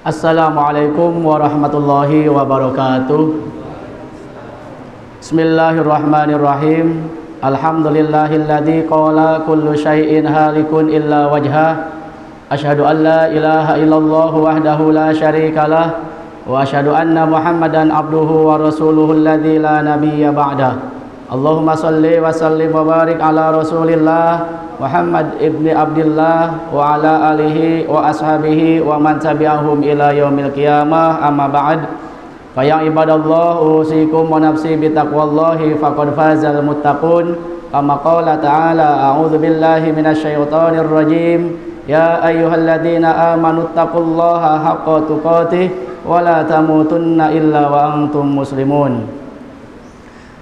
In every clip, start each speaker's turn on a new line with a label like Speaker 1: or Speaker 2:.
Speaker 1: Assalamualaikum warahmatullahi wabarakatuh. Bismillahirrahmanirrahim. Alhamdulillahilladzi qala kullu syai'in halikun illa wajhah. Asyhadu an la ilaha illallah wahdahu la syarikalah wa asyhadu anna Muhammadan abduhu wa rasuluhu alladzi la nabiyya ba'dah. Allahumma shalli wa sallim wa barik ala Rasulillah Muhammad ibni Abdillah wa ala alihi wa ashabihi wa man tabi'ahum ila yaumil qiyamah, amma ba'd. Fa ya ibadallah, usikum wa nafsi bi taqwallahi faqad fazal muttaqun. Kama qala ta'ala, a'udzu billahi minasyaitonir rajim. Ya ayyuhalladzina amanu taqullaha haqqa tuqatih wa la tamutunna illa wa antum muslimun.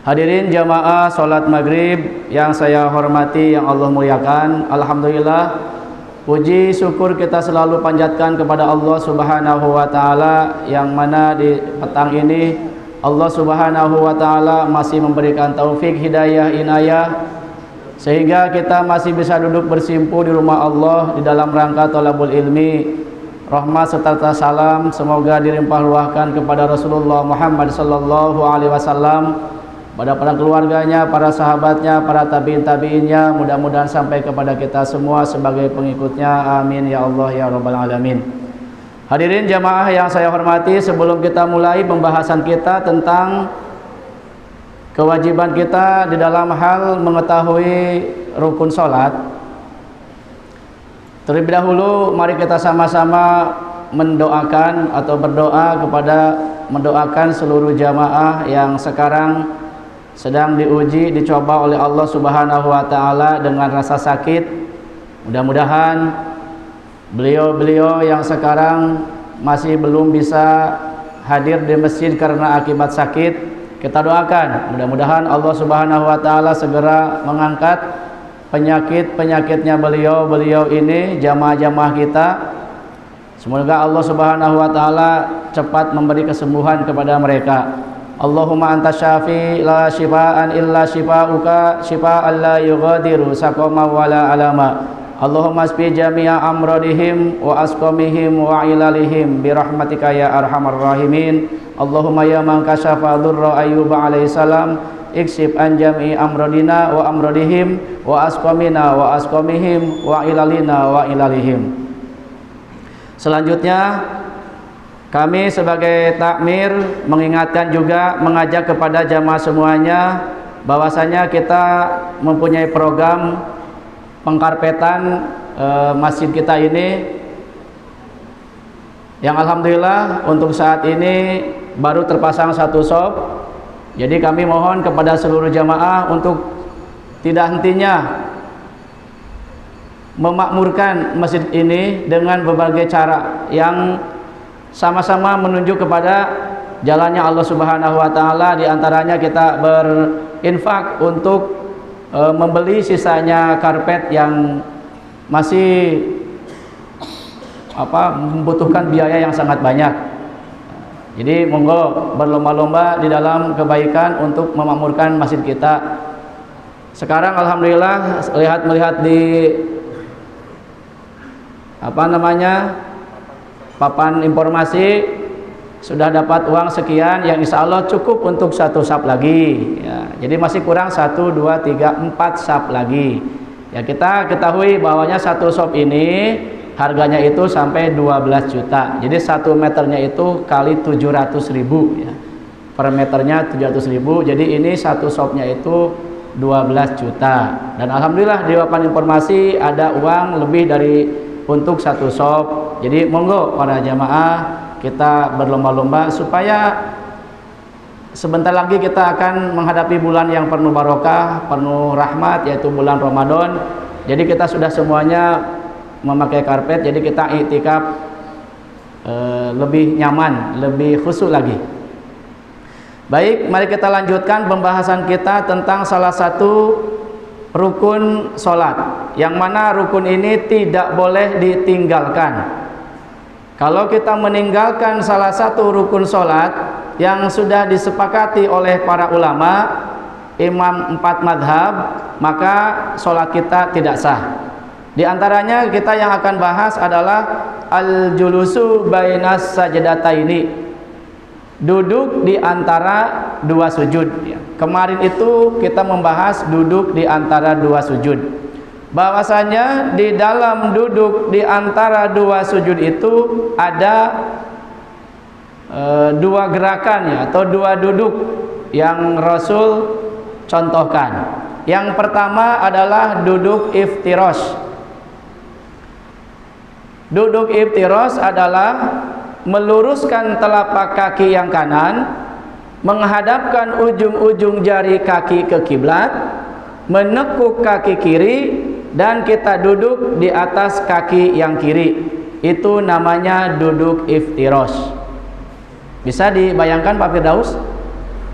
Speaker 1: Hadirin jamaah salat maghrib yang saya hormati, yang Allah muliakan, alhamdulillah, puji syukur kita selalu panjatkan kepada Allah Subhanahu wa taala, yang mana di petang ini Allah Subhanahu wa taala masih memberikan taufik, hidayah, inayah, sehingga kita masih bisa duduk bersimpu di rumah Allah di dalam rangka thalabul ilmi. Rahmat serta salam semoga dilimpah ruahkan kepada Rasulullah Muhammad sallallahu alaihi wasallam, pada para keluarganya, para sahabatnya, para tabi'in-tabi'innya, mudah-mudahan sampai kepada kita semua sebagai pengikutnya. Amin ya Allah ya Rabbal Alamin. Hadirin jamaah yang saya hormati, sebelum kita mulai pembahasan kita tentang kewajiban kita di dalam hal mengetahui rukun sholat, terlebih dahulu mari kita sama-sama mendoakan atau berdoa mendoakan seluruh jamaah yang sekarang sedang diuji, dicoba oleh Allah Subhanahu wa taala dengan rasa sakit. Mudah-mudahan beliau-beliau yang sekarang masih belum bisa hadir di masjid karena akibat sakit, kita doakan mudah-mudahan Allah Subhanahu wa taala segera mengangkat penyakit-penyakitnya beliau ini, jamaah-jamaah kita. Semoga Allah Subhanahu wa taala cepat memberi kesembuhan kepada mereka. Allahumma anta syafi la shifaan illa shifauka shifaan la yughadiru saqama wala alama. Allahumma asbi jami'a amradihim wa asqamihim wa ilalihim birahmatika ya arhamar rahimin. Allahumma ya man kashafa dhurra ayyub alaihi salam iksib an jami'i amradina wa amradihim wa asqamina wa asqamihim wa ilalina wa ilalihim. Selanjutnya kami sebagai takmir mengingatkan juga, mengajak kepada jamaah semuanya bahwasanya kita mempunyai program pengkarpetan masjid kita ini, yang alhamdulillah untuk saat ini baru terpasang satu shop. Jadi kami mohon kepada seluruh jamaah untuk tidak hentinya memakmurkan masjid ini dengan berbagai cara yang sama-sama menunjuk kepada jalannya Allah Subhanahu wa taala. Di antaranya kita berinfak untuk membeli sisanya karpet yang masih membutuhkan biaya yang sangat banyak. Jadi monggo berlomba-lomba di dalam kebaikan untuk memakmurkan masjid kita. Sekarang alhamdulillah melihat di papan informasi sudah dapat uang sekian yang insya Allah cukup untuk satu sap lagi ya. Jadi masih kurang 1, 2, 3, 4 sap lagi ya. Kita ketahui bahwanya satu sop ini harganya itu sampai 12 juta. Jadi 1 meternya itu kali 700.000 ya. Per meternya 700.000. Jadi ini satu sopnya itu 12 juta. Dan alhamdulillah di papan informasi ada uang lebih dari untuk satu shop. Jadi monggo para jamaah kita berlomba-lomba supaya sebentar lagi kita akan menghadapi bulan yang penuh barokah, penuh rahmat, yaitu bulan Ramadan. Jadi kita sudah semuanya memakai karpet, jadi kita iktikaf lebih nyaman, lebih khusyuk lagi. Baik, mari kita lanjutkan pembahasan kita tentang salah satu rukun sholat, yang mana rukun ini tidak boleh ditinggalkan. Kalau kita meninggalkan salah satu rukun sholat, yang sudah disepakati oleh para ulama, imam 4 madhab, maka sholat kita tidak sah. Di antaranya kita yang akan bahas adalah al-julusu bainas sajdataini, duduk di antara dua sujud. Kemarin itu kita membahas duduk di antara dua sujud. Bahwasanya di dalam duduk di antara dua sujud itu ada dua gerakan ya, atau dua duduk yang Rasul contohkan. Yang pertama adalah duduk iftirash. Duduk iftirash adalah meluruskan telapak kaki yang kanan, menghadapkan ujung-ujung jari kaki ke kiblat, menekuk kaki kiri, dan kita duduk di atas kaki yang kiri. Itu namanya duduk iftirash. Bisa dibayangkan Pak Firdaus?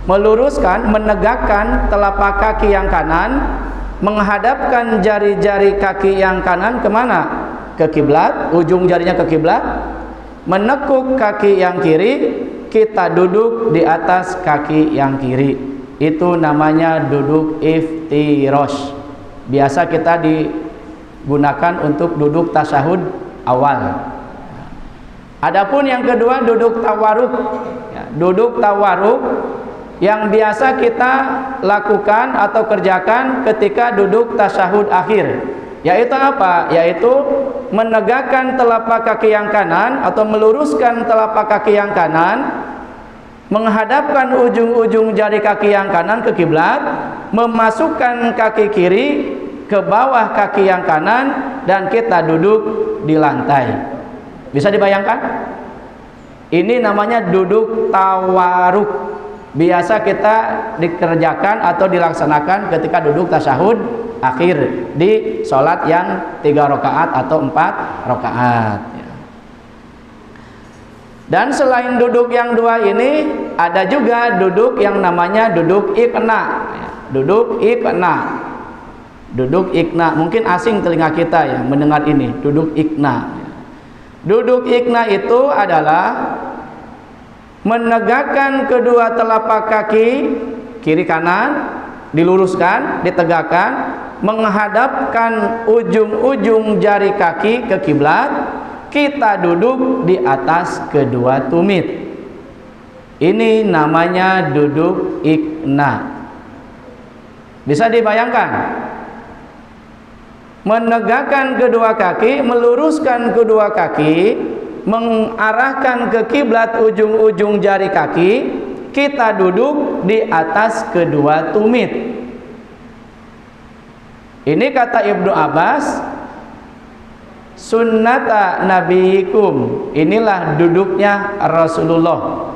Speaker 1: Meluruskan, menegakkan telapak kaki yang kanan, menghadapkan jari-jari kaki yang kanan kemana? Ke kiblat, ujung jarinya ke kiblat, menekuk kaki yang kiri, kita duduk di atas kaki yang kiri. Itu namanya duduk iftirash. Biasa kita digunakan untuk duduk tasyahud awal. Adapun yang kedua duduk tawarruk. Duduk tawarruk yang biasa kita lakukan atau kerjakan ketika duduk tasyahud akhir. Yaitu apa? Yaitu menegakkan telapak kaki yang kanan atau meluruskan telapak kaki yang kanan, menghadapkan ujung-ujung jari kaki yang kanan ke kiblat, memasukkan kaki kiri ke bawah kaki yang kanan, dan kita duduk di lantai. Bisa dibayangkan? Ini namanya duduk tawarruk. Biasa kita dikerjakan atau dilaksanakan ketika duduk tasyahud akhir di sholat yang 3 rakaat atau 4 rakaat. Dan selain duduk yang dua ini, ada juga duduk yang namanya duduk iqna. Duduk iqna. Duduk iqna, mungkin asing telinga kita ya mendengar ini, duduk iqna. Duduk iqna itu adalah menegakkan kedua telapak kaki kiri kanan, diluruskan, ditegakkan, menghadapkan ujung-ujung jari kaki ke kiblat, kita duduk di atas kedua tumit. Ini namanya duduk iqna. Bisa dibayangkan? Menegakkan kedua kaki, meluruskan kedua kaki, mengarahkan ke kiblat ujung-ujung jari kaki, kita duduk di atas kedua tumit. Ini kata Ibnu Abbas, sunnata nabiyikum, inilah duduknya Rasulullah.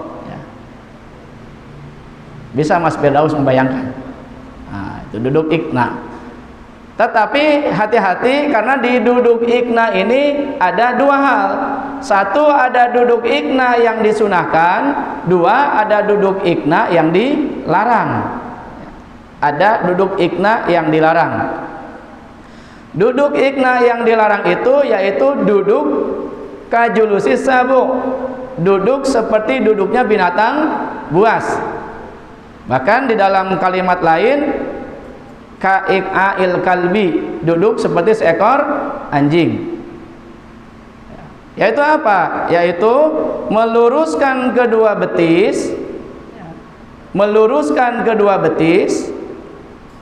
Speaker 1: Bisa Mas Firdaus membayangkan? Nah, itu duduk iqna. Tetapi hati-hati, karena di duduk iqna ini ada dua hal. Satu, ada duduk iqna yang disunahkan. Dua, ada duduk iqna yang dilarang. Ada duduk iqna yang dilarang. Duduk iqna yang dilarang itu yaitu duduk kajulusis sabu, duduk seperti duduknya binatang buas. Bahkan di dalam kalimat lain, ka'iqa'il kalbi, duduk seperti seekor anjing. Yaitu apa? Yaitu meluruskan kedua betis, meluruskan kedua betis,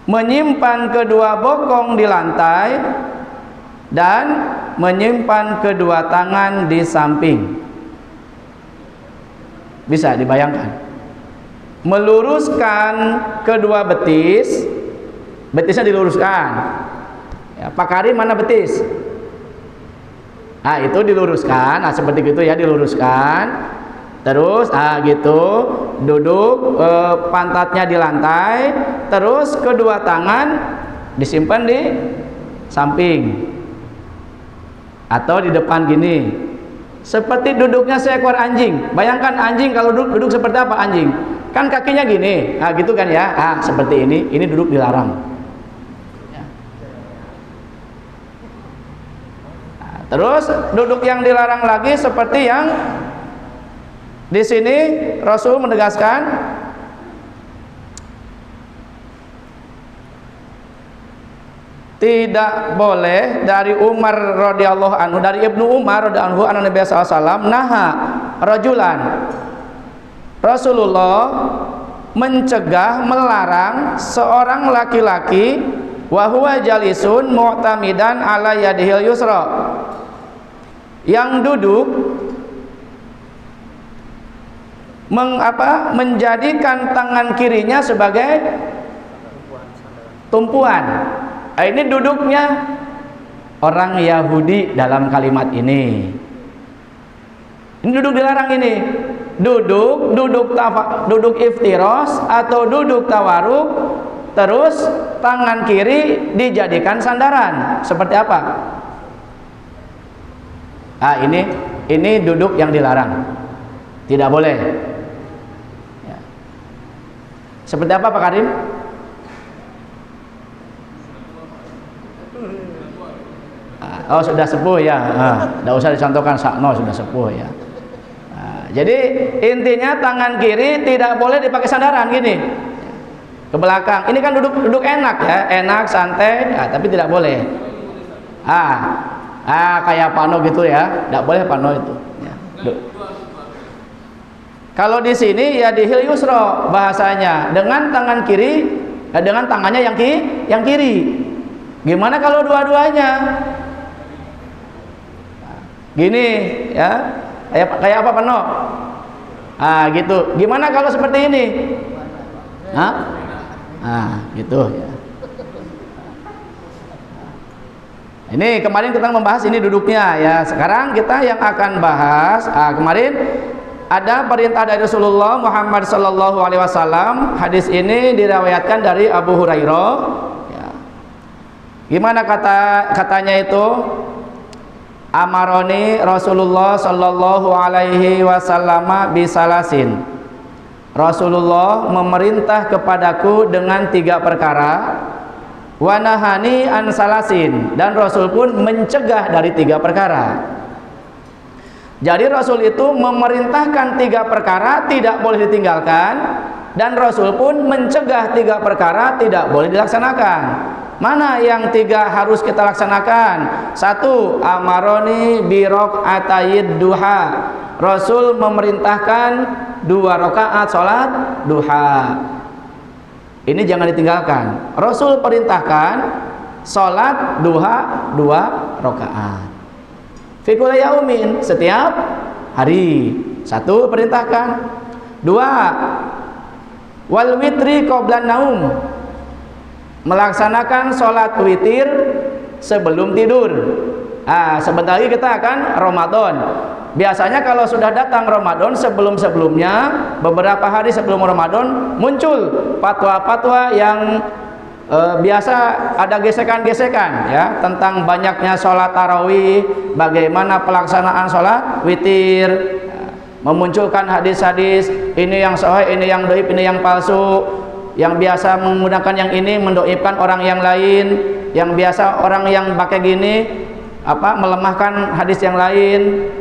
Speaker 1: menyimpan kedua bokong di lantai, dan menyimpan kedua tangan di samping. Bisa dibayangkan? Meluruskan kedua betis, betisnya diluruskan. Ya, Pak Karim mana betis? Nah, itu diluruskan. Nah, seperti itu ya, diluruskan. Terus gitu, duduk, pantatnya di lantai, terus kedua tangan disimpan di samping atau di depan gini, seperti duduknya seekor anjing. Bayangkan anjing kalau duduk seperti apa anjing? Kan kakinya gini, nah gitu kan ya, seperti ini duduk dilarang. Nah, terus duduk yang dilarang lagi seperti yang Di sini Rasul menegaskan tidak boleh. Dari Umar radhiyallahu anhu, dari Ibnu Umar radhiyallahu anhu, Nabi sallallahu alaihi wasallam naha rajulan, Rasulullah mencegah, melarang seorang laki-laki wa huwa jalisun mu'tamidan ala yadihil yusra, yang duduk menjadikan tangan kirinya sebagai tumpuan. Ini duduknya orang Yahudi dalam kalimat ini. Ini duduk dilarang ini. Duduk iftiros atau duduk tawaruk, terus tangan kiri dijadikan sandaran. Seperti apa? Ini duduk yang dilarang. Tidak boleh. Seperti apa Pak Karim? Oh, sudah sepuh ya. Tidak usah dicontohkan sakno, sudah sepuh ya. Jadi intinya tangan kiri tidak boleh dipakai sandaran gini ke belakang. Ini kan duduk enak ya, enak santai, tapi tidak boleh. Kayak pano gitu ya, tidak boleh pano itu. Ya. Kalau di sini ya dihil yusra bahasanya, dengan tangan kiri, dengan tangannya yang kiri. Gimana kalau dua-duanya? Gini ya, kayak apa pano? Gitu. Gimana kalau seperti ini? Gitu ya. Ini kemarin kita membahas ini duduknya ya. Sekarang kita yang akan bahas kemarin ada perintah dari Rasulullah Muhammad sallallahu alaihi wasallam. Hadis ini diriwayatkan dari Abu Hurairah ya. Gimana katanya itu? Amaroni Rasulullah sallallahu alaihi wasallam bisalasin. Rasulullah memerintah kepadaku dengan 3 perkara. Wa nahani an salasin, dan Rasul pun mencegah dari 3 perkara. Jadi Rasul itu memerintahkan 3 perkara tidak boleh ditinggalkan, dan Rasul pun mencegah 3 perkara tidak boleh dilaksanakan. Mana yang 3 harus kita laksanakan? 1. Amaroni birok atayid duha. Rasul memerintahkan 2 rakaat sholat duha. Ini jangan ditinggalkan. Rasul perintahkan sholat duha 2 rakaat. Fi kulli yaumin, setiap hari. 1 perintahkan. 2. Wal witri qablan naum. Melaksanakan sholat witir sebelum tidur. Sebentar lagi kita akan Ramadan. Biasanya kalau sudah datang Ramadan, sebelumnya beberapa hari sebelum Ramadan muncul fatwa-fatwa yang biasa ada gesekan-gesekan ya, tentang banyaknya sholat tarawih, bagaimana pelaksanaan sholat witir, memunculkan hadis-hadis ini yang sahih, ini yang dhaif, ini yang palsu, yang biasa menggunakan yang ini mendoibkan orang yang lain, yang biasa orang yang pakai gini melemahkan hadis yang lain.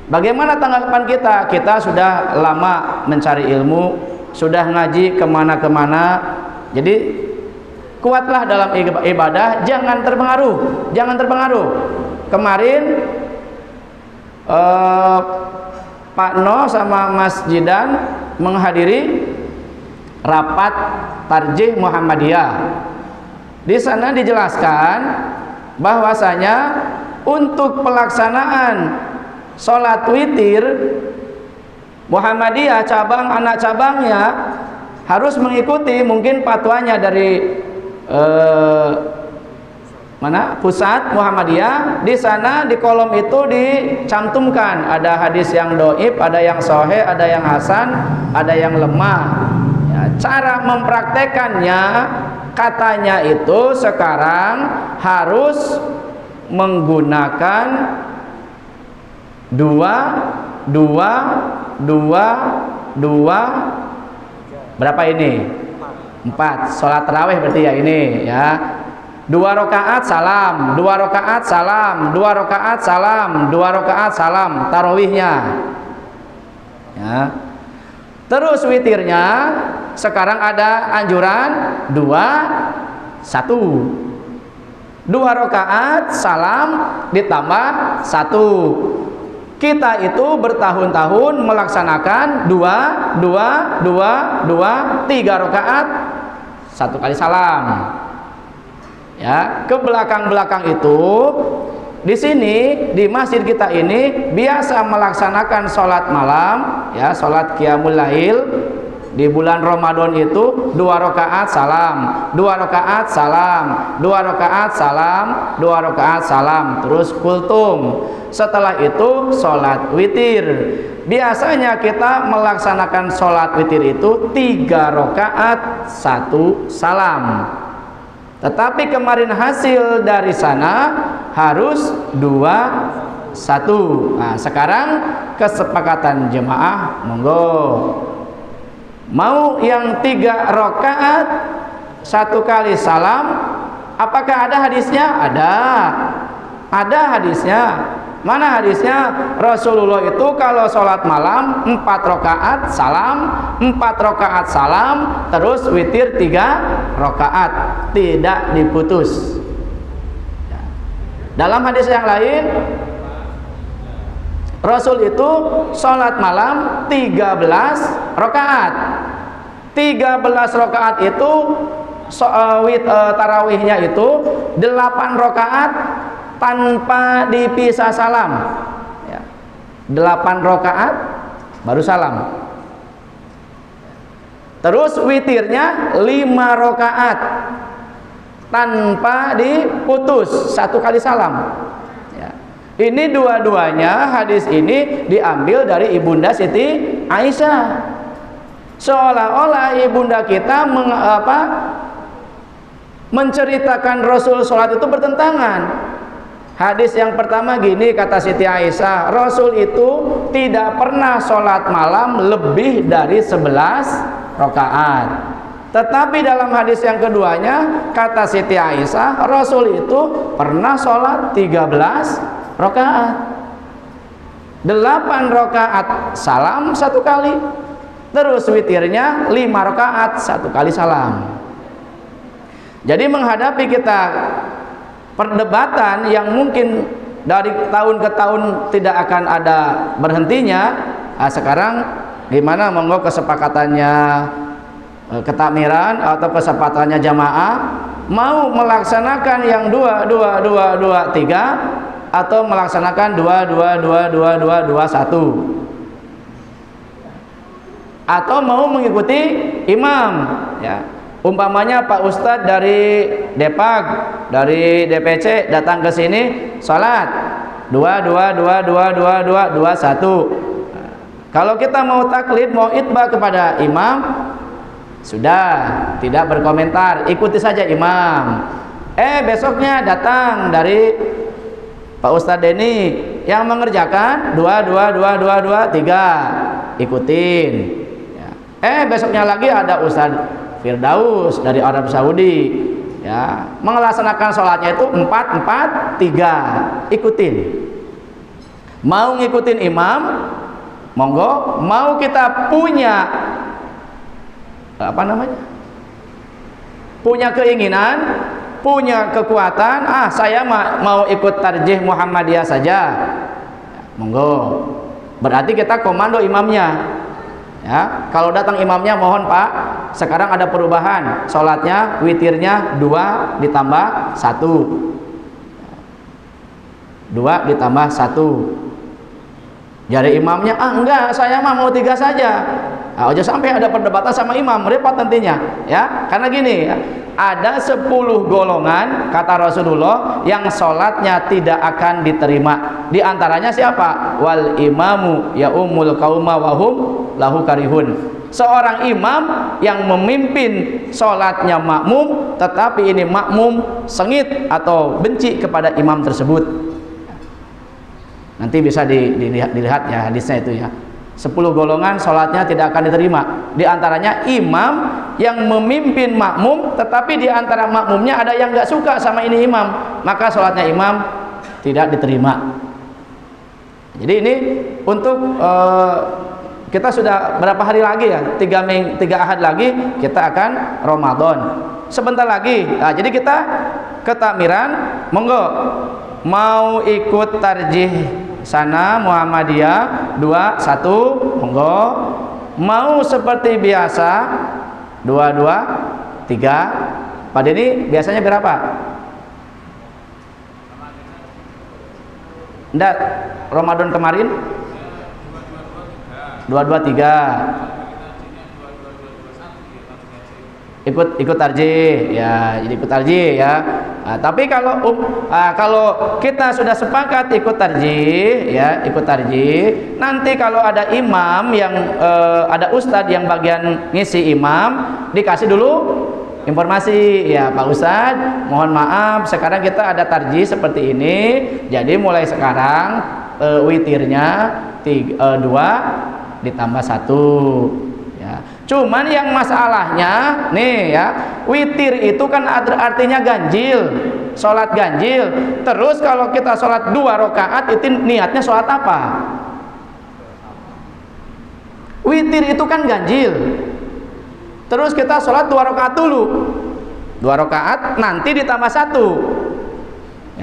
Speaker 1: Bagaimana tanggapan kita? Kita sudah lama mencari ilmu, sudah ngaji kemana-kemana, jadi kuatlah dalam ibadah, jangan terpengaruh. Kemarin Pak No sama Mas Jidan menghadiri rapat Tarjih Muhammadiyah. Di sana dijelaskan bahwasanya untuk pelaksanaan sholat witir Muhammadiyah anak cabangnya harus mengikuti mungkin fatwanya dari pusat Muhammadiyah. Di sana di kolom itu dicantumkan ada hadis yang dhaif, ada yang sahih, ada yang hasan, ada yang lemah. Cara mempraktekannya katanya itu sekarang harus menggunakan dua berapa ini? 4 sholat tarawih berarti ya ini ya. 2 rakaat salam, 2 rakaat salam, 2 rakaat salam, 2 rakaat salam tarawihnya. Ya. Terus witirnya sekarang ada anjuran 2-1. 2 rakaat salam ditambah 1. Kita itu bertahun-tahun melaksanakan 2, 3 rakaat 1 kali salam. Ya, ke belakang-belakang itu di sini di masjid kita ini biasa melaksanakan sholat malam, ya, sholat qiyamul lail. Di bulan Ramadan itu 2 rakaat salam, 2 rakaat salam, 2 rakaat salam, 2 rakaat salam, terus kultum. Setelah itu sholat witir. Biasanya kita melaksanakan sholat witir itu 3 rakaat 1 salam. Tetapi kemarin hasil dari sana harus 2-1. Nah, sekarang kesepakatan jemaah, monggo. Mau yang 3 rakaat 1 kali salam, apakah ada hadisnya? Ada hadisnya. Mana hadisnya? Rasulullah itu kalau sholat malam 4 rakaat salam, 4 rakaat salam, terus witir 3 rakaat, tidak diputus. Dalam hadis yang lain, Rasul itu sholat malam 13 rakaat. 13 rakaat itu tarawihnya itu 8 rakaat tanpa dipisah salam. Ya. 8 rakaat baru salam. Terus witirnya 5 rakaat tanpa diputus 1 kali salam. Ini dua-duanya hadis ini diambil dari Ibunda Siti Aisyah. Seolah-olah ibunda kita menceritakan Rasul sholat itu bertentangan. Hadis yang pertama gini, kata Siti Aisyah, Rasul itu tidak pernah sholat malam lebih dari 11 rakaat. Tetapi dalam hadis yang keduanya, kata Siti Aisyah, Rasul itu pernah sholat 13 rakaat, 8 rakaat salam 1 kali, terus witirnya 5 rakaat 1 kali salam. Jadi menghadapi kita perdebatan yang mungkin dari tahun ke tahun tidak akan ada berhentinya, nah sekarang gimana, monggo kesepakatannya ketakmiran atau kesepakatannya jamaah, mau melaksanakan yang 2, 3 atau melaksanakan 2, 1, atau mau mengikuti imam, ya. Umpamanya Pak Ustadz dari Depag, dari DPC datang ke sini sholat 2, 1. Kalau kita mau taklid, mau itba kepada imam, sudah tidak berkomentar, ikuti saja imam. Besoknya datang dari Pak Ustadz Denny yang mengerjakan 2, 3, ikutin. Ya. Besoknya lagi ada Ustadz Firdaus dari Arab Saudi, ya, melaksanakan sholatnya itu 4, 3, ikutin. Mau ngikutin imam, monggo. Mau kita punya punya keinginan, punya kekuatan, saya mau ikut tarjih Muhammadiyah saja, monggo. Berarti kita komando imamnya, ya. Kalau datang imamnya, mohon Pak, sekarang ada perubahan, sholatnya witirnya 2 ditambah 1, 2 ditambah 1. Jadi imamnya, enggak, saya mau 3 saja. Aja sampai ada perdebatan sama imam, repot nantinya, ya. Karena gini, ya, ada 10 golongan kata Rasulullah yang sholatnya tidak akan diterima. Di antaranya siapa? Wal imamu ya umul qauma wahum lahu karihun. Seorang imam yang memimpin sholatnya makmum, tetapi ini makmum sengit atau benci kepada imam tersebut. Nanti bisa dilihat ya hadisnya itu, ya. 10 golongan sholatnya tidak akan diterima. Di antaranya imam yang memimpin makmum, tetapi di antara makmumnya ada yang nggak suka sama ini imam, maka sholatnya imam tidak diterima. Jadi ini untuk kita sudah berapa hari lagi ya? 3 ahad lagi kita akan Ramadan. Sebentar lagi. Nah, jadi kita ke takmiran, monggo. Mau ikut tarjih sana Muhammadiyah 2 1, monggo. Mau seperti biasa 2 2 3. Pak Denny biasanya berapa? Enggak, Ramadan kemarin 2 2 3. Ikut tarjih ya, jadi ikut tarjih ya. Nah, tapi kalau kita sudah sepakat ikut tarjih ya, ikut tarjih, nanti kalau ada imam yang ada ustadz yang bagian ngisi imam, dikasih dulu informasi ya, Pak Ustadz mohon maaf sekarang kita ada tarjih seperti ini, jadi mulai sekarang witirnya 2 ditambah 1 ya. Cuman yang masalahnya nih ya, witir itu kan artinya ganjil, sholat ganjil. Terus kalau kita sholat 2 rakaat itu niatnya sholat apa? Witir itu kan ganjil. Terus kita sholat 2 rakaat dulu, 2 rakaat nanti ditambah 1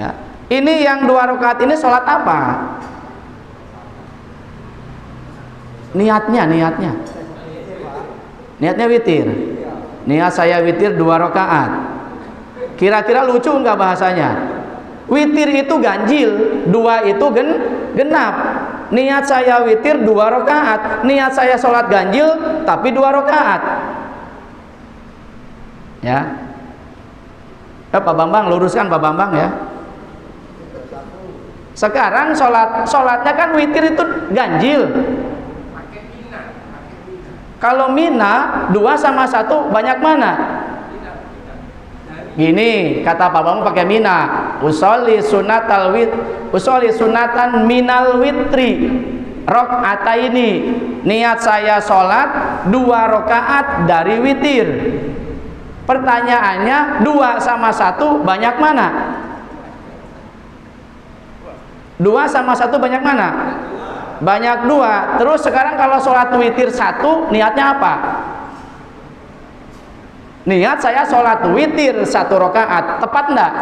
Speaker 1: ya. Ini yang 2 rakaat ini sholat apa? Niatnya witir. Niat saya witir 2 rakaat. Kira-kira lucu nggak bahasanya? Witir itu ganjil, 2 itu genap. Niat saya witir 2 rakaat. Niat saya sholat ganjil tapi 2 rakaat. Ya. Pak Bambang luruskan Pak Bambang ya. Sekarang sholatnya kan witir itu ganjil. Kalau mina 2 sama 1 banyak mana? Gini kata Pak Bambang pakai mina. Usolli sunatan minal witri rakaataini. Niat saya sholat 2 rakaat dari witir. Pertanyaannya 2 sama 1 banyak mana? 2 sama 1 banyak mana? Banyak 2. Terus sekarang kalau sholat witir 1 niatnya apa? Niat saya sholat witir 1 rakaat, tepat enggak?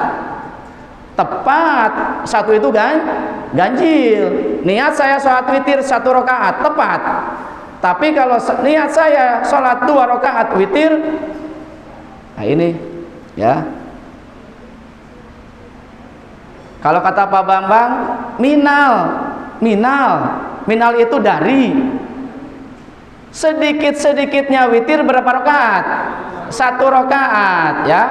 Speaker 1: Tepat. 1 itu ganjil. Niat saya sholat witir 1 rakaat, tepat. Tapi kalau niat saya sholat 2 rakaat witir, nah ini ya. Kalau kata Pak Bambang minal itu dari. Sedikit-sedikitnya witir berapa rakaat? 1 rakaat ya.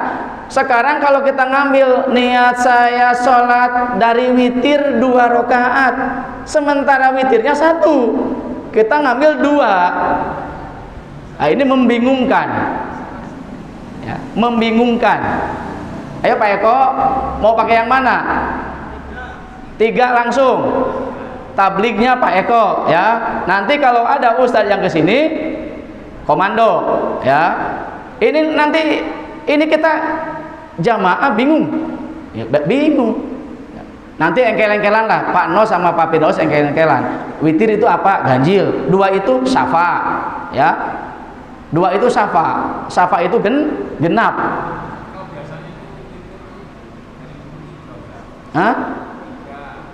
Speaker 1: Sekarang kalau kita ngambil niat saya sholat dari witir 2 rakaat, sementara witirnya 1, kita ngambil 2. Nah, ini membingungkan ya, membingungkan. Ayo Pak Eko, mau pakai yang mana? 3 langsung. Tablignya Pak Eko ya. Nanti kalau ada ustadz yang kesini komando ya. Ini nanti kita jamaah bingung ya, bingung. Nanti engkel-engkelan lah, Pak No sama Pak Firdaus engkel-engkelan. Witir itu apa? Ganjil. 2 itu syafa ya. 2 itu syafa. Syafa itu genap. Hah?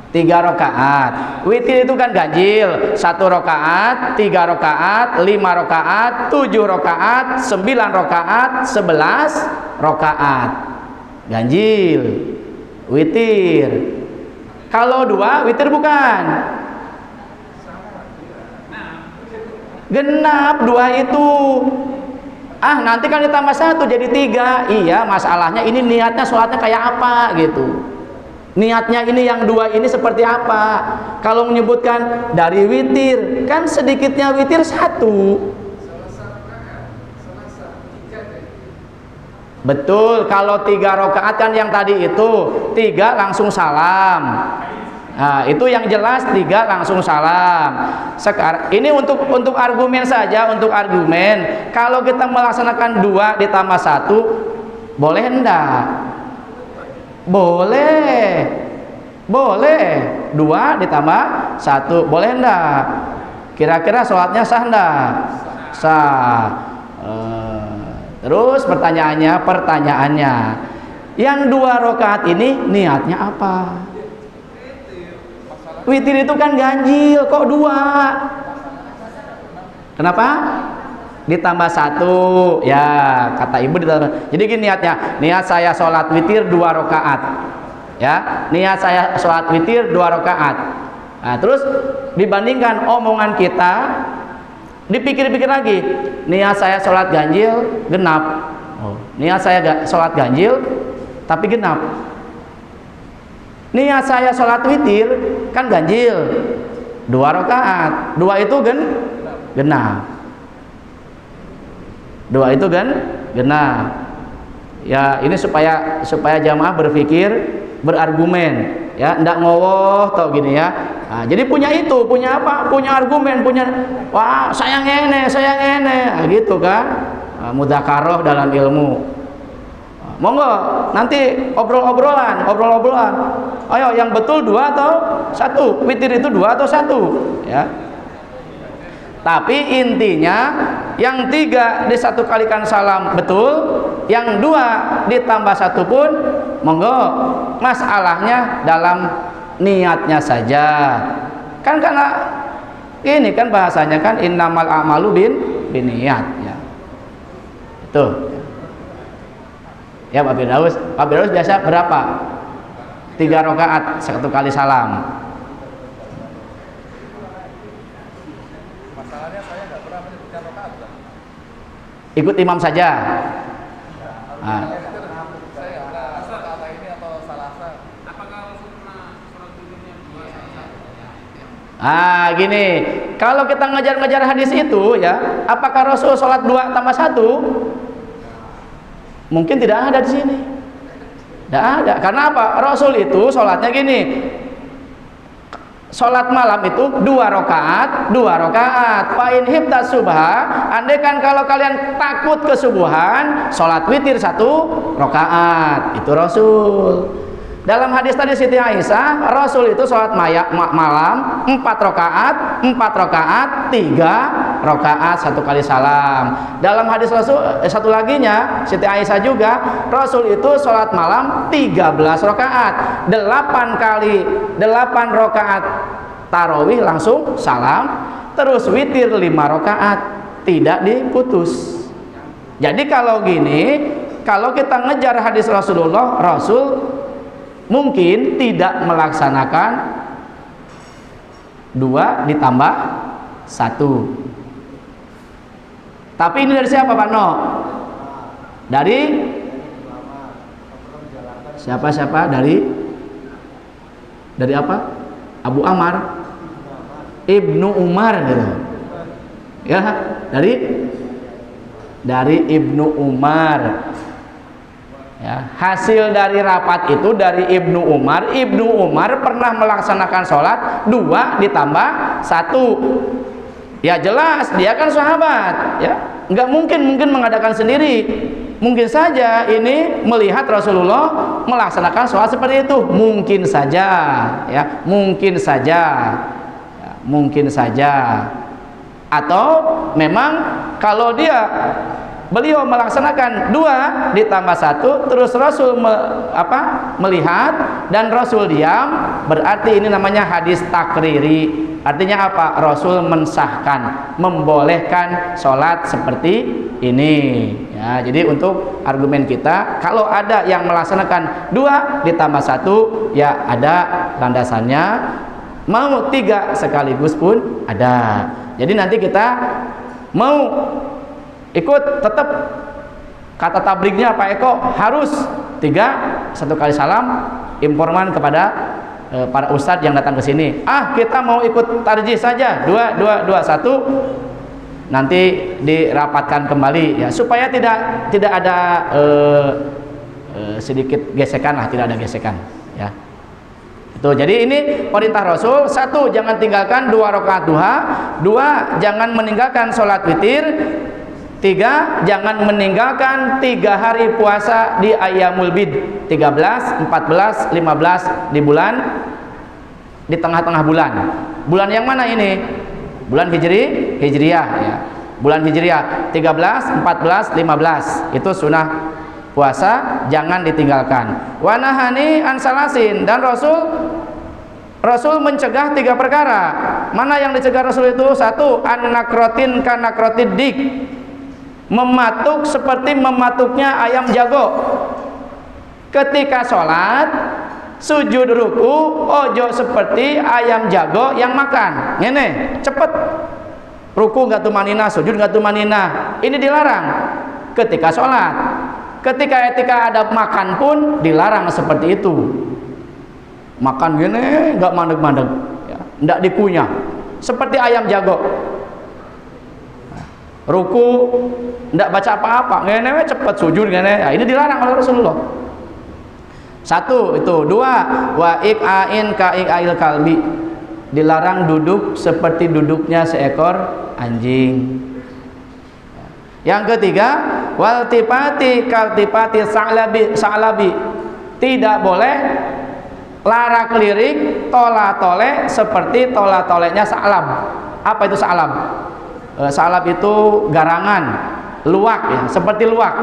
Speaker 1: 3 rakaat. Witir itu kan ganjil. 1 rakaat, 3 rakaat, 5 rakaat, 7 rakaat, 9 rakaat, 11 rakaat. Ganjil. Witir. Kalau 2 witir bukan. Genap 2 itu. Nanti kan ditambah 1 jadi 3. Iya, masalahnya ini niatnya sholatnya kayak apa gitu. Niatnya ini yang 2 ini seperti apa? Kalau menyebutkan dari witir, kan sedikitnya witir 1. Betul, kalau 3 rakaat kan yang tadi itu 3 langsung salam. Nah, itu yang jelas 3 langsung salam. Sekarang ini untuk argumen saja, untuk argumen. Kalau kita melaksanakan 2 ditambah 1, boleh enggak? Boleh 2 ditambah 1 boleh enggak? Kira-kira sholatnya sah enggak? Sah. Terus pertanyaannya, yang 2 rakaat ini niatnya apa? Witir itu kan ganjil, kok 2? Kenapa? Ditambah 1, ya kata ibu ditambah. Jadi gini niatnya, niat saya sholat witir 2 rakaat, ya niat saya sholat witir 2 rakaat. Nah, terus dibandingkan omongan kita, dipikir-pikir lagi, niat saya sholat ganjil genap, niat saya sholat ganjil tapi genap. Niat saya sholat witir kan ganjil 2 rakaat, 2 itu genap. 2 itu genap. Ya ini supaya jamaah berpikir, berargumen, ya ndak ngowoh tau gini ya. Nah, jadi punya apa? Punya argumen, wah saya ngene, nah, gitu kan. Nah, mudzakarah dalam ilmu. Monggo nanti obrol-obrolan. Ayo yang betul 2 atau 1? Witir itu 2 atau 1? Ya. Tapi intinya yang 3 disatukan salam betul, yang 2 ditambah 1 pun monggo. Masalahnya dalam niatnya saja. Kan karena ini kan bahasanya kan innamal a'malu binniyat ya. Itu. Ya Pak Firdaus biasa berapa? 3 rakaat 1 kali salam.
Speaker 2: Masalahnya saya nggak pernah menyebutkan rakaat lah.
Speaker 1: Ikut imam saja. Nah.
Speaker 2: Saya nggak kata ini atau salasa.
Speaker 3: Apakah sunnah sholat witirnya 2 1?
Speaker 1: Ah gini, kalau kita ngejar-ngejar hadis itu ya, apakah Rasul sholat 2 tambah 1? Mungkin tidak ada di sini. Tidak ada. Karena apa? Rasul itu sholatnya gini. Sholat malam itu 2 rakaat. Fa in hibtas subha, andaikan kalau kalian takut kesubuhan, sholat witir 1 rakaat. Itu Rasul. Dalam hadis tadi Siti Aisyah, Rasul itu sholat malam 4 rakaat, 3 rakaat 1 kali salam. Dalam hadis Rasul satu laginya Siti Aisyah juga, Rasul itu sholat malam 13 rakaat, 8 rakaat tarawih langsung salam, terus witir 5 rakaat tidak diputus. Jadi kalau gini, kalau kita ngejar hadis Rasulullah, Rasul mungkin tidak melaksanakan 2 ditambah 1. Tapi ini dari siapa Pak No? Dari siapa? Dari apa? Abu Amar, Ibnu Umar gitu. Ya, dari Ibnu Umar. Ya, hasil dari rapat itu dari Ibnu Umar pernah melaksanakan sholat 2 ditambah 1. Ya jelas dia kan sahabat, ya nggak mungkin mengadakan sendiri. Mungkin saja ini melihat Rasulullah melaksanakan sholat seperti itu, mungkin saja ya, mungkin saja. Atau memang kalau beliau melaksanakan 2 ditambah 1, terus Rasul melihat dan Rasul diam, berarti ini namanya hadis takriri. Artinya apa? Rasul mensahkan, membolehkan sholat seperti ini ya. Jadi untuk argumen kita, kalau ada yang melaksanakan 2 ditambah 1 ya ada landasannya, mau 3 sekaligus pun ada. Jadi nanti kita mau ikut tetap kata tablignya Pak Eko harus 3 1 kali salam, informan kepada para ustadz yang datang ke sini. Kita mau ikut tarjih saja 2 1, nanti dirapatkan kembali ya, supaya tidak ada sedikit gesekan lah, tidak ada gesekan ya. Itu jadi ini perintah Rasul. 1, jangan tinggalkan 2 rakaat duha. 2, jangan meninggalkan sholat witir. 3, jangan meninggalkan 3 hari puasa di Ayyamul Bid, 13, 14, 15 di tengah-tengah bulan. Bulan yang mana ini? Bulan Hijriah ya. Bulan Hijriah 13, 14, 15 itu sunnah puasa, jangan ditinggalkan. Wa nahani an salasin, dan Rasul mencegah 3 perkara. Mana yang dicegah Rasul itu? 1, an-nakrotin kanakrotid dik, mematuk seperti mematuknya ayam jago. Ketika sholat sujud ruku ojo seperti ayam jago yang makan ngene cepet, ruku nggak tumanina, sujud nggak tumanina. Ini dilarang ketika sholat. Ketika ada makan pun dilarang seperti itu. Makan gini nggak mandeg-mandeg ya, nggak dikunyah seperti ayam jago. Ruku nggak baca apa-apa, ngene cepet sujud ngene ya, ini dilarang oleh Rasulullah. 1 itu. 2, wa iqain ka iqail kalbi, dilarang duduk seperti duduknya seekor anjing. Yang ketiga, wal tipati kaltipati sa'labi, tidak boleh lara kelirik tola tole seperti tola tolenya sa'lab. Apa itu sa'lab? Sa'lab itu garangan, luwak ya, seperti luwak.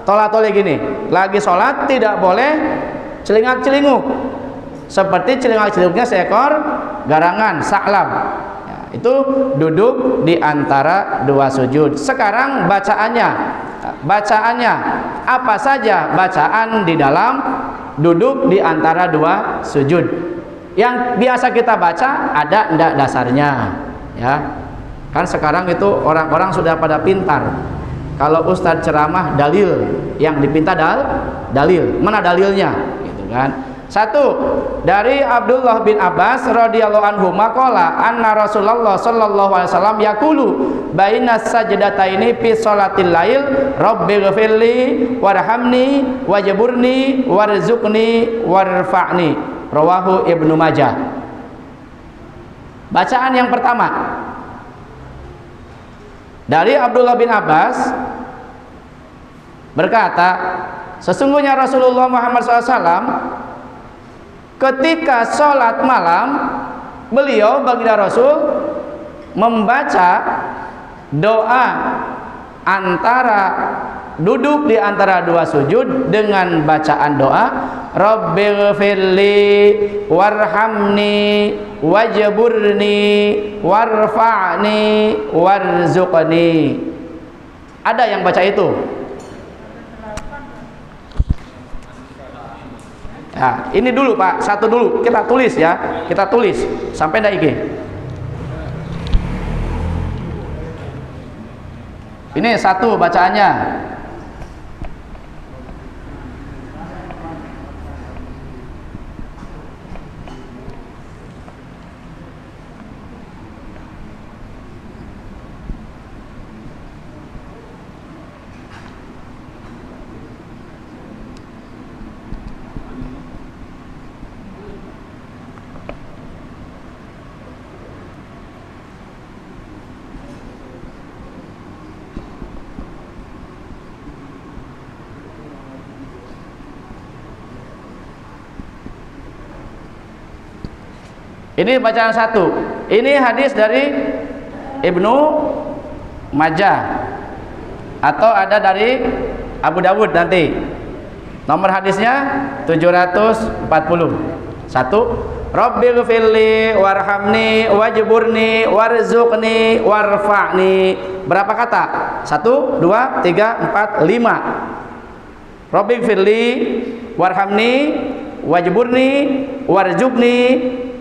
Speaker 1: Tola tole gini, lagi sholat tidak boleh celingak celinguk seperti celingak celinguknya seekor garangan sa'lab ya, itu duduk di antara 2 sujud. Sekarang bacaannya apa saja bacaan di dalam duduk di antara 2 sujud yang biasa kita baca, ada ndak dasarnya ya. Kan sekarang itu orang-orang sudah pada pintar. Kalau ustadz ceramah dalil, yang dipinta dalil. Mana dalilnya? Gitu kan. 1, dari Abdullah bin Abbas radhiyallahu anhu maqala anna Rasulullah sallallahu alaihi wasallam yaqulu baina sajdataini fi sholatil lail rabbighfirli warhamni wajburni warzuqni warfa'ni, rawahu Ibnu Majah. Bacaan yang pertama dari Abdullah bin Abbas berkata, sesungguhnya Rasulullah Muhammad SAW ketika sholat malam, beliau baginda Rasul membaca doa antara duduk di antara 2 sujud dengan bacaan doa Rabbighfirli warhamni wajburni warfa'ni warzuqni. Ada yang baca itu? Nah, ini dulu Pak, 1 dulu kita tulis ya, kita tulis sampai ndak iki. Ini 1 bacaannya. Ini bacaan 1. Ini hadis dari Ibnu Majah atau ada dari Abu Dawud nanti. Nomor hadisnya 740. 1, Rabbighfirli warhamni wajburni warzuqni warfa'ni. Berapa kata? 1, 2, 3, 4, 5. Rabbighfirli warhamni wajburni warzuqni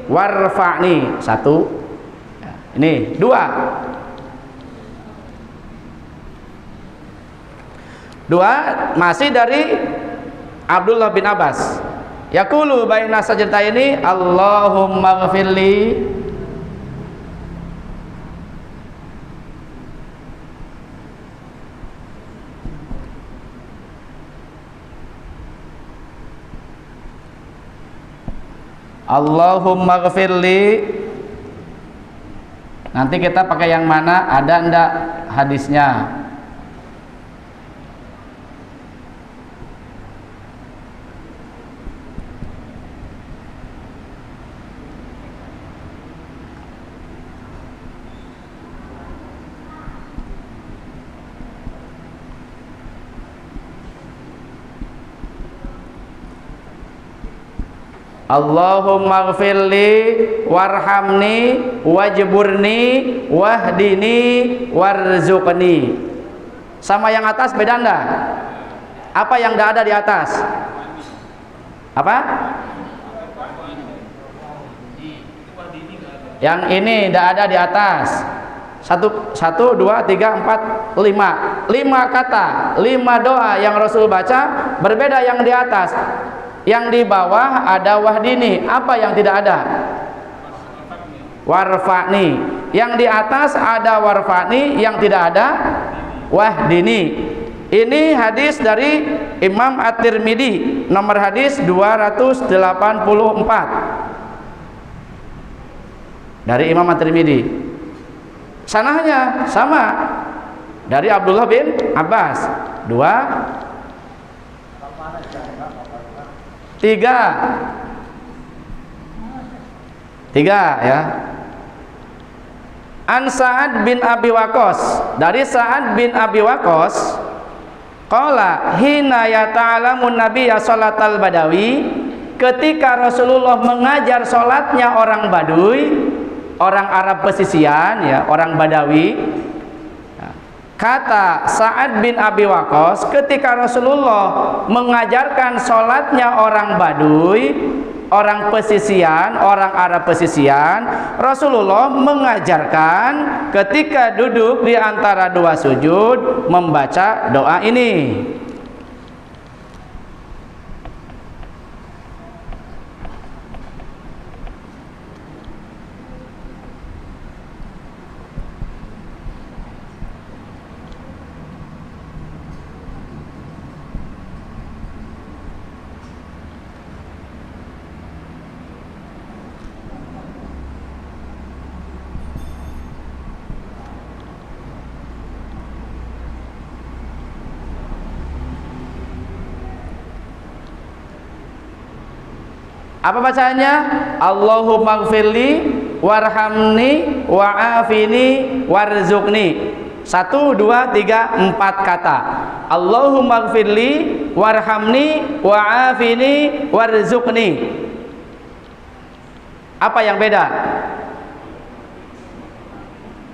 Speaker 1: warfa'ni. 1. Ini 2. 2 masih dari Abdullah bin Abbas. Yaqulu baina sajdataini Allahumma ghfirli Allahumma ghafirli. Nanti kita pakai yang mana? Ada enggak hadisnya? Allahumma gfirli warhamni wajburni wahdini warzuqni. Sama yang atas beda enggak? Apa yang enggak ada di atas? Apa? Yang ini enggak ada di atas. Satu, dua, tiga, empat, lima. 5 kata, 5 doa yang Rasul baca berbeda yang di atas. Yang di bawah ada wahdini. Apa yang tidak ada? Warfa'ni. Yang di atas ada warfa'ni, yang tidak ada wahdini. Ini hadis dari Imam At-Tirmidzi, nomor hadis 284. Dari Imam At-Tirmidzi. Sanahnya sama. Dari Abdullah bin Abbas. 2 3 ya. An Sa'ad bin Abi Waqqas, dari Sa'ad bin Abi Waqqas, qala hina yata'alamun nabiyya salatal badawi, ketika Rasulullah mengajar salatnya orang Baduy, orang Arab pesisian ya, orang Badawi. Kata Sa'ad bin Abi Waqqas, ketika Rasulullah mengajarkan sholatnya orang Baduy, orang pesisian, orang Arab pesisian, Rasulullah mengajarkan ketika duduk di antara 2 sujud membaca doa ini. Apa bacaannya? Allahumma gfirli warhamni wa'afini warzuqni. 1, 2, 3, 4 kata. Allahumma gfirli warhamni wa'afini warzuqni. Apa yang beda?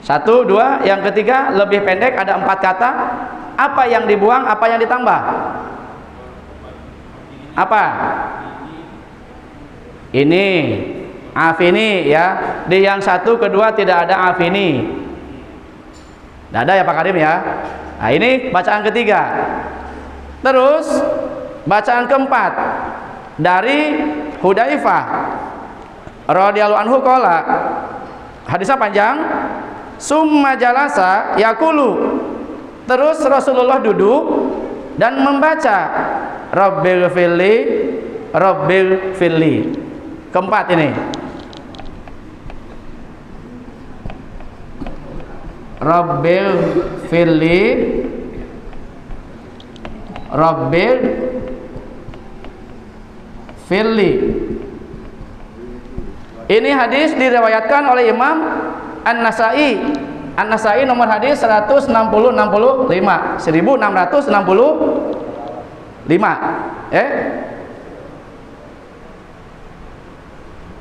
Speaker 1: 1, 2, yang ketiga lebih pendek, ada 4 kata. Apa yang dibuang, apa yang ditambah? Apa? Ini afini ya. Di yang 1, kedua tidak ada afini. Tidak ada ya Pak Karim ya. Nah ini bacaan ketiga. Terus bacaan keempat dari Hudzaifah radhiyallahu anhu qala, hadisnya panjang. Summa jalasa yaqulu, terus Rasulullah duduk dan membaca Rabbighfirli Rabbighfirli. Keempat ini. Rabbighfirli Rabbighfirli. Ini hadis diriwayatkan oleh Imam An-Nasai. An-Nasai nomor hadis 1665.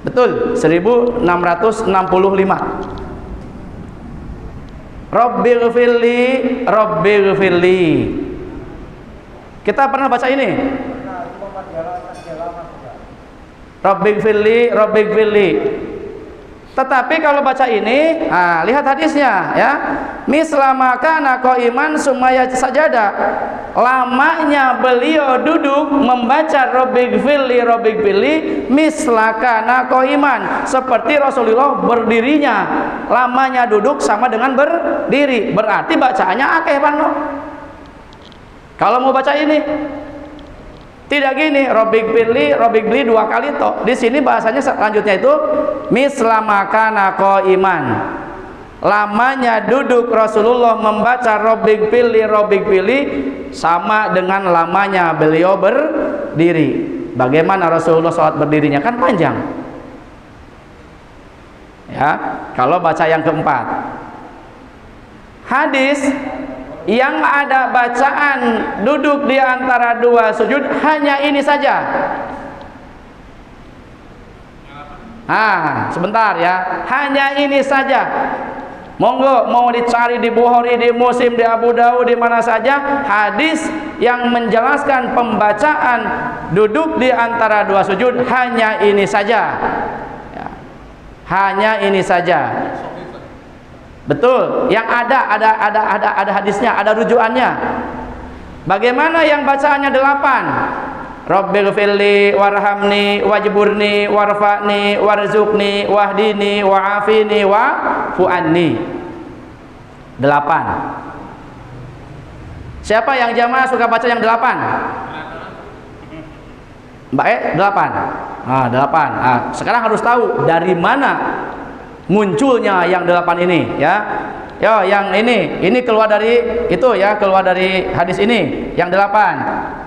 Speaker 1: Betul, 1665. Rabbighfirli Rabbighfirli. Kita pernah baca ini? Rabbighfirli Rabbighfirli. Tetapi kalau baca ini, lihat hadisnya ya. Mislama kana qaiman sumaya sajada. Lamanya beliau duduk membaca Rabbighfirli Rabbighfirli mislakana qaiman, seperti Rasulullah berdirinya. Lamanya duduk sama dengan berdiri. Berarti bacaannya akeh pano. Kalau mau baca ini tidak gini, Rabbighfirli Rabbighfirli 2 kali toh. Di sini bahasanya selanjutnya itu mislama kana qaiman. Lamanya duduk Rasulullah membaca Rabbighfirli Rabbighfirli sama dengan lamanya beliau berdiri. Bagaimana Rasulullah salat berdirinya? Kan panjang. Ya, kalau baca yang keempat. Hadis yang ada bacaan duduk di antara 2 sujud hanya ini saja. Sebentar ya. Hanya ini saja. Monggo mau dicari di Bukhari, di Muslim, di Abu Dawud, di mana saja hadis yang menjelaskan pembacaan duduk di antara dua sujud hanya ini saja. Ya. Hanya ini saja. Betul. Yang ada hadisnya, ada rujukannya. Bagaimana yang bacaannya 8? Rabbighfirli warhamni wajburni warfa'ni warzuqni wahdini wa'afini wa'fu anni. 8. Siapa yang jamaah suka baca yang 8? Mbak 8. 8. Sekarang harus tahu dari mana munculnya yang 8 ini ya. Yo, yang ini keluar dari itu ya, keluar dari hadis ini yang 8.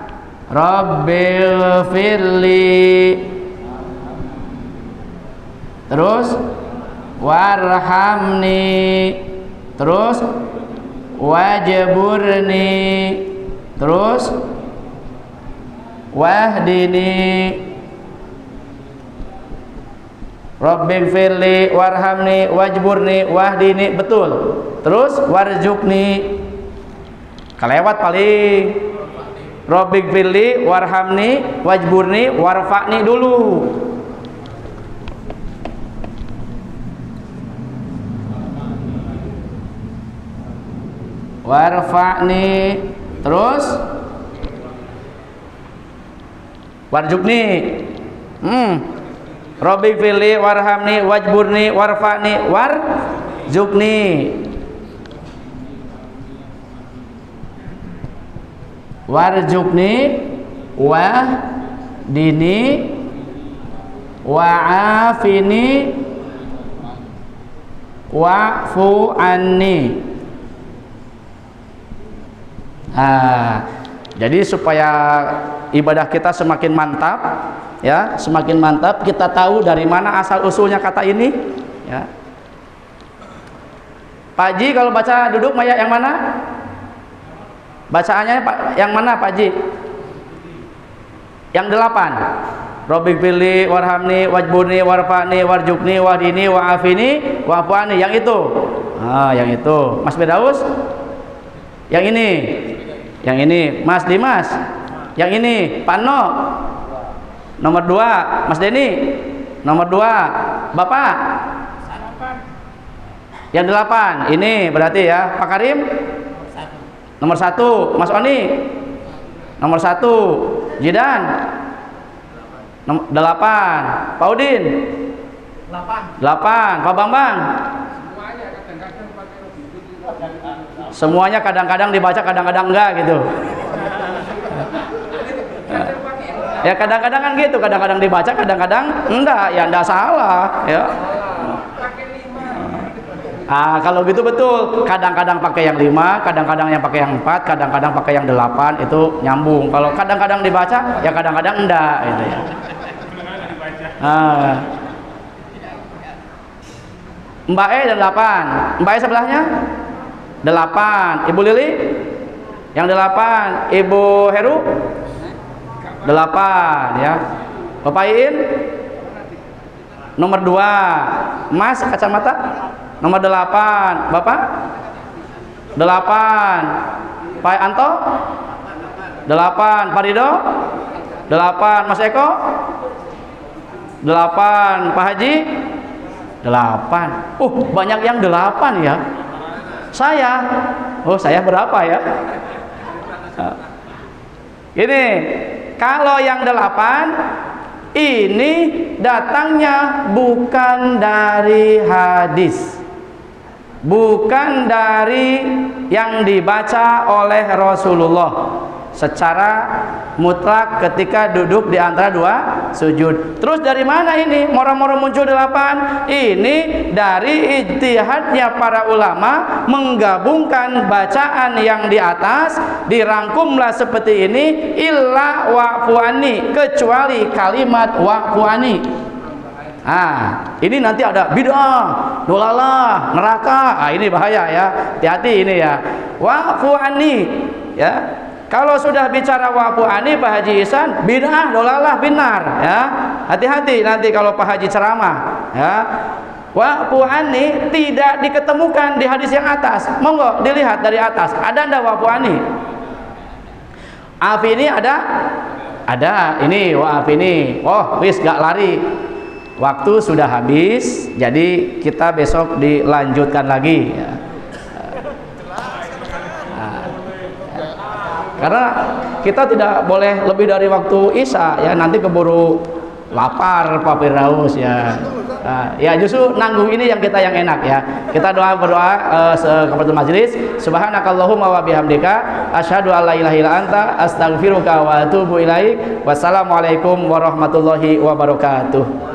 Speaker 1: Rabbil firli, terus warhamni, terus wajburni, terus wahdini. Rabbil firli warhamni wajburni wahdini, betul. Terus warzuqni, kelewat paling. Rabbil firli warhamni wajburni warfa'ni dulu. Warfa'ni, terus warzuqni. Rabbil firli warhamni wajburni warfa'ni warzuqni. Warzuqni wahdini wa'afini wa'fu anni. Jadi supaya ibadah kita semakin mantap ya, semakin mantap, kita tahu dari mana asal usulnya kata ini ya. Pak Haji kalau baca duduk maya yang mana? Bacaannya yang mana Pak Haji? Yang 8. Rabbil firli warhamni wajburni warfa'ni warzuqni wahdini wa'afini wa'fu anni. Yang itu. Yang itu. Mas Firdaus? Yang ini. Yang ini. Mas Dimas? Yang ini. Pak No? Nomor 2. Mas Denny? Nomor 2. Bapak? Yang 8. Ini berarti ya. Pak Karim? Nomor 1. Mas Oni? Nomor 1. Jidan? 8. Pak Udin? 8. Pak Bambang? Semuanya kadang-kadang dibaca, kadang-kadang enggak gitu. Ya kadang-kadang kan gitu, kadang-kadang dibaca, kadang-kadang enggak. Ya enggak salah ya. Kalau gitu betul, kadang-kadang pakai yang 5, kadang-kadang yang pakai yang 4, kadang-kadang pakai yang 8, itu nyambung. Kalau kadang-kadang dibaca, ya kadang-kadang enggak gitu ya. Mbak E 8, Mbak E sebelahnya 8, Ibu Lili yang 8, Ibu Heru 8 ya. Bapak Iin nomor 2, Mas kacamata nomor 8, Bapak 8, Pak Anto 8, Pak Rido 8, Mas Eko 8, Pak Haji 8. Banyak yang 8 ya. Saya berapa ya? Ini kalau yang 8 ini datangnya bukan dari hadis, bukan dari yang dibaca oleh Rasulullah secara mutlak ketika duduk di antara dua sujud. Terus dari mana ini moro-moro muncul 8? Ini dari ijtihadnya para ulama menggabungkan bacaan yang di atas, dirangkumlah seperti ini, illa wa'fu anni, kecuali kalimat wa'fu anni. Ini nanti ada bid'ah, dolalah, neraka. Ini bahaya ya. Hati-hati ini ya. Wa'fu anni ya. Kalau sudah bicara wa'fu anni Pak Haji Ihsan, bid'ah, dolalah, benar ya. hati-hati nanti kalau Pak Haji ceramah ya. Wa'fu anni tidak diketemukan di hadis yang atas. Monggo dilihat dari atas. Ada enggak wa'fu anni? Afi ini ada? Ada. Ini wa'fu ini. Oh, wis gak lari. Waktu sudah habis. Jadi kita besok dilanjutkan lagi ya. Karena kita tidak boleh lebih dari waktu Isya ya, nanti keburu lapar Pak Firdaus ya. Ya justru nanggung ini yang kita yang enak ya. Kita berdoa kepada majelis. Subhanakallahumma wa bihamdika asyhadu an la ilaha illa anta astaghfiruka wa atubu ilaik. Wassalamualaikum warahmatullahi wabarakatuh.